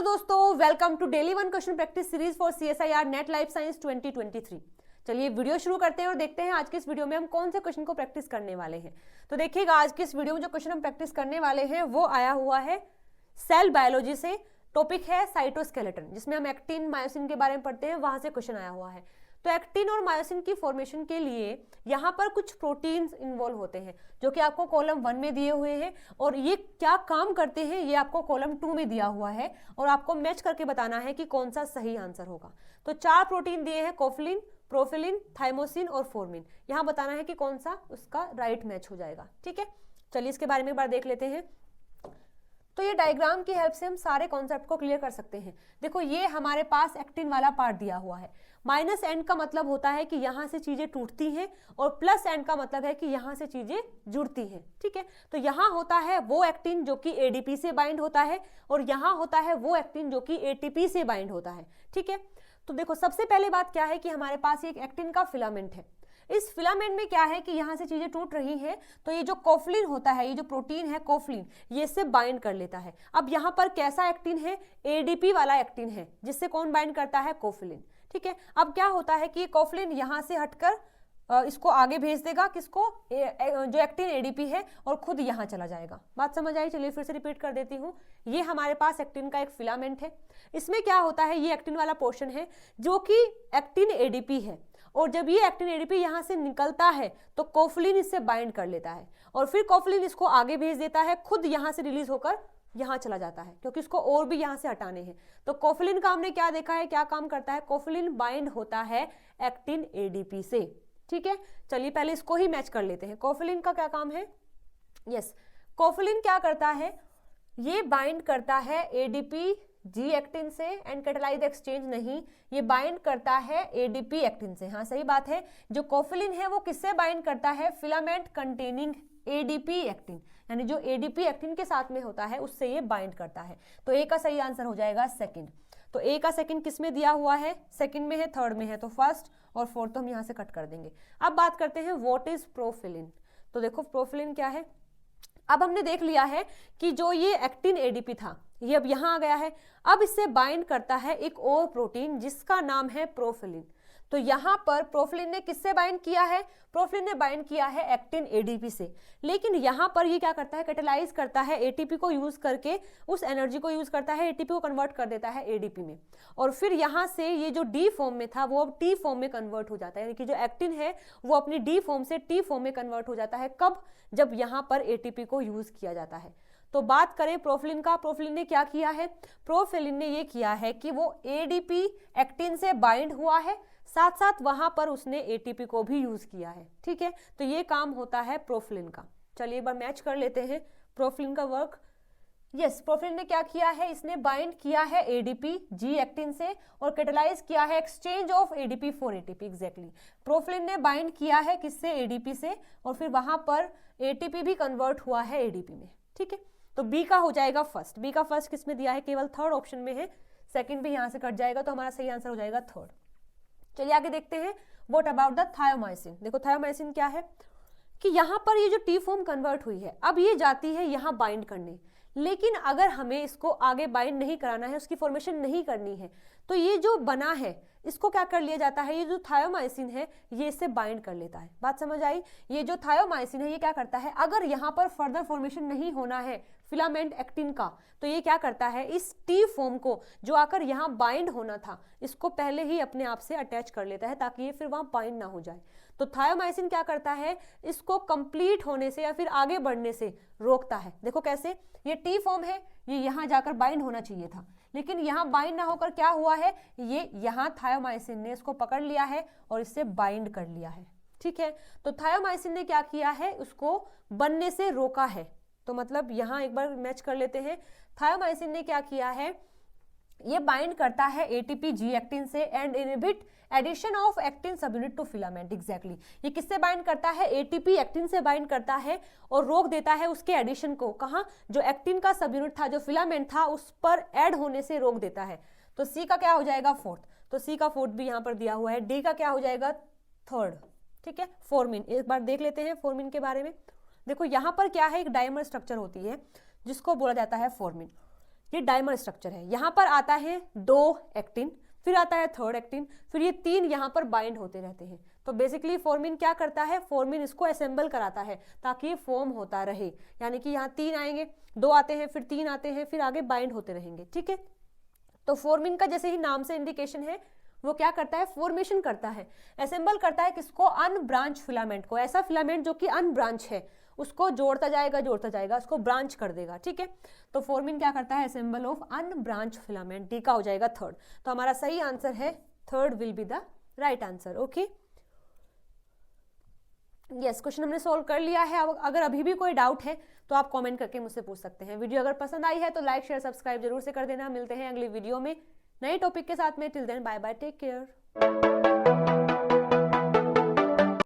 दोस्तों, welcome to daily one question practice series for CSIR NET life science 2023। चलिए video शुरू करते हैं और देखते हैं आज के इस वीडियो में हम कौन से क्वेश्चन को प्रैक्टिस करने वाले हैं। तो देखिएगा, आज के इस वीडियो में जो क्वेश्चन हम प्रैक्टिस करने वाले हैं वो आया हुआ है सेल बायोलॉजी से। टॉपिक है साइटोस्केलेटन, जिसमें हम एक्टिन मायोसिन के बारे में पढ़ते हैं, वहां से क्वेश्चन आया हुआ है। तो एक्टिन और मायोसिन की फॉर्मेशन के लिए यहाँ पर कुछ प्रोटीन्स इन्वॉल्व होते हैं जो कि आपको कॉलम 1 में दिए हुए हैं, और ये क्या काम करते हैं ये आपको कॉलम 2 में दिया हुआ है, और आपको मैच करके बताना है कि कौन सा सही आंसर होगा। तो 4 प्रोटीन दिए हैं, कोफिलिन, प्रोफिलिन, थाइमोसिन और फॉर्मिन। यहाँ बताना है कि कौन सा उसका राइट मैच हो जाएगा। ठीक है, चलिए इसके बारे में एक बार देख लेते हैं। तो ये डायग्राम की हेल्प से हम सारे कॉन्सेप्ट को क्लियर कर सकते हैं। देखो, ये हमारे पास एक्टिन वाला पार्ट दिया हुआ है। माइनस एंड का मतलब होता है कि यहां से चीजें टूटती हैं, और प्लस एंड का मतलब है कि यहां से चीजें जुड़ती हैं। ठीक है, तो यहां होता है वो एक्टिन जो कि एडीपी से बाइंड होता है, और यहां होता है वो एक्टिन जो कि एटीपी से बाइंड होता है। ठीक है, तो देखो सबसे पहले बात क्या है कि हमारे पास एक एक्टिन का फिलामेंट है। इस फिलामेंट में क्या है कि यहां से चीजें टूट रही हैं, तो ये जो कोफिलिन होता है, ये जो प्रोटीन है कोफिलिन, ये इससे बाइंड कर लेता है। अब यहां पर कैसा एक्टिन है? एडीपी वाला एक्टिन है, जिससे कौन बाइंड करता है? कोफिलिन। ठीक है, अब क्या होता है कि कोफिलिन यहां से हटकर इसको आगे भेज देगा, किसको? जो एक्टिन एडीपी है, और खुद यहां चला जाएगा। बात समझ आई? चलिए फिर से रिपीट कर देती हूँ। ये हमारे पास एक्टिन का एक फिलामेंट है। इसमें क्या होता है, ये एक्टिन वाला पोर्शन है जो कि एक्टिन एडीपी है, और जब ये एक्टिन एडीपी यहां से निकलता है तो कोफिलिन इससे बाइंड कर लेता है, और फिर कोफिलिन इसको आगे भेज देता है, खुद यहां से रिलीज होकर यहां चला जाता है, क्योंकि इसको और भी यहां से हटाने हैं। तो कोफिलिन का हमने क्या देखा है, क्या काम करता है? कोफिलिन बाइंड होता है एक्टिन एडीपी से। ठीक है, चलिए पहले इसको ही मैच कर लेते हैं। कोफिलिन का क्या काम है? यस, कोफिलिन क्या करता है? ये बाइंड करता है एडीपी जी एक्टिन से, एंड कैटालाइज एक्सचेंज नहीं, ये बाइंड करता है एडीपी एक्टिन से। हाँ सही बात है, जो कोफिलिन है वो किससे बाइंड करता है? फिलामेंट कंटेनिंग एडीपी एक्टिन, यानी जो एडीपी एक्टिन के साथ में होता है उससे ये बाइंड करता है। तो ए का सही आंसर हो जाएगा सेकंड। तो ए का सेकंड किस में दिया हुआ है? सेकंड में है, थर्ड में है, तो फर्स्ट और फोर्थ तो हम यहाँ से कट कर देंगे। अब बात करते हैं व्हाट इज प्रोफिलिन। तो देखो प्रोफिलिन क्या है। अब हमने देख लिया है कि जो ये एक्टिन एडीपी था ये अब यहाँ आ गया है। अब इससे बाइंड करता है एक और प्रोटीन जिसका नाम है प्रोफिलिन। तो यहाँ पर प्रोफिलिन ने किससे बाइंड किया है? प्रोफिलिन ने बाइंड किया है एक्टिन एडीपी से, लेकिन यहाँ पर ये क्या करता है? कैटालाइज करता है, एटीपी को यूज करके, उस एनर्जी को यूज करता है, एटीपी को कन्वर्ट कर देता है एडीपी में, और फिर यहाँ से ये जो डी फॉर्म में था वो अब टी फॉर्म में कन्वर्ट हो जाता है, यानी कि जो एक्टिन है वो अपनी डी फॉर्म से टी फॉर्म में कन्वर्ट हो जाता है। कब? जब यहाँ पर एटीपी को यूज किया जाता है। तो बात करें प्रोफिलिन का, प्रोफिलिन ने क्या किया है? प्रोफिलिन ने ये किया है कि वो एडीपी एक्टिन से बाइंड हुआ है, साथ साथ वहां पर उसने एटीपी को भी यूज किया है। ठीक है, तो ये काम होता है प्रोफिलिन का। चलिए एक बार मैच कर लेते हैं प्रोफिलिन का वर्क। यस, प्रोफिलिन ने क्या किया है? इसने बाइंड किया है एडीपी जी एक्टिन से, और कैटालाइज किया है exchange of ADP for ATP. Exactly, profilin ने बाइंड किया है किससे? एडीपी से, और फिर वहां पर एटीपी भी कन्वर्ट हुआ है एडीपी में। ठीक है, तो बी का हो जाएगा फर्स्ट। बी का फर्स्ट किस में दिया है? केवल थर्ड ऑप्शन में है, सेकंड भी यहां से कट जाएगा, तो हमारा सही आंसर हो जाएगा थर्ड। चलिए आगे देखते हैं, व्हाट अबाउट द थायोमाइसिन। देखो थायोमाइसिन क्या है कि यहाँ पर ये जो टी फॉर्म कन्वर्ट हुई है, अब ये जाती है यहाँ बाइंड करने, लेकिन अगर हमें इसको आगे बाइंड नहीं कराना है, उसकी फॉर्मेशन नहीं करनी है, तो ये जो बना है इसको क्या कर लिया जाता है? ये जो थायोमाइसिन है ये इससे बाइंड कर लेता है। बात समझ आई? ये जो थायोमाइसिन है ये क्या करता है? अगर यहाँ पर फर्दर फॉर्मेशन नहीं होना है फिलामेंट एक्टिन का, तो ये क्या करता है? इस टी फॉर्म को जो आकर यहाँ बाइंड होना था, इसको पहले ही अपने आप से अटैच कर लेता है, ताकि ये फिर वहां बाइंड ना हो जाए। तो थायोमाइसिन क्या करता है? इसको कंप्लीट होने से या फिर आगे बढ़ने से रोकता है। देखो कैसे, ये टी फॉर्म है, ये यहाँ जाकर बाइंड होना चाहिए था, लेकिन यहाँ बाइंड ना होकर क्या हुआ है? ये यहाँ थायोमाइसिन ने इसको पकड़ लिया है और इससे बाइंड कर लिया है। ठीक है, तो थायोमाइसिन ने क्या किया है? उसको बनने से रोका है। तो मतलब यहाँ एक बार मैच कर लेते हैं, थायोमाइसिन ने क्या किया है? ये बाइंड करता है एटीपी जी एक्टिन से, and inhibit addition of actin subunit to filament. Exactly, ये किससे बाइंड करता है? एटीपी एक्टिन से बाइंड करता है, और रोक देता है उसके एडिशन को। कहाँ? जो एक्टिन का सबयूनिट था, जो फिलामेंट था, उस पर ऐड होने से रोक देता है। तो सी का क्या हो जाएगा? फोर्थ। तो सी का फोर्थ भी यहाँ पर दिया हुआ है। डी का क्या हो जाएगा? थर्ड। ठीक है, फॉर्मिन एक बार देख लेते हैं फॉर्मिन के बारे में। देखो यहाँ पर क्या है, एक डायमर स्ट्रक्चर होती है जिसको बोला जाता है फॉर्मिन। ये डायमर स्ट्रक्चर है। यहाँ पर आता है 2 एक्टिन, फिर आता है 3rd एक्टिन, फिर ये 3 यहाँ पर बाइंड होते रहते हैं। तो बेसिकली फॉर्मिन क्या करता है, फॉर्मिन इसको असेंबल कराता है ताकि ये फॉर्म होता रहे, यानी कि यहाँ 3 आएंगे, 2 आते हैं, फिर 3 आते हैं, फिर आगे बाइंड होते रहेंगे, ठीक है। तो फॉर्मिन का जैसे ही नाम से इंडिकेशन है, वो क्या करता है, फॉर्मेशन करता है, असेंबल करता है किसको, अनब्रांच फिलामेंट को। ऐसा फिलामेंट जो कि अनब्रांच है उसको जोड़ता जाएगा, उसको ब्रांच कर देगा, ठीक है। तो फॉर्मिन क्या करता है, assemble of unbranch filament. D का हो जाएगा 3rd। तो हमारा सही आंसर है 3rd will be the right answer. Okay, yes, question हमने सोल्व कर लिया है। अगर अभी भी कोई डाउट है तो आप कमेंट करके मुझसे पूछ सकते हैं। वीडियो अगर पसंद आई है तो लाइक शेयर सब्सक्राइब जरूर से कर देना। मिलते हैं अगली वीडियो में नए टॉपिक के साथ में। Till then bye bye, take care.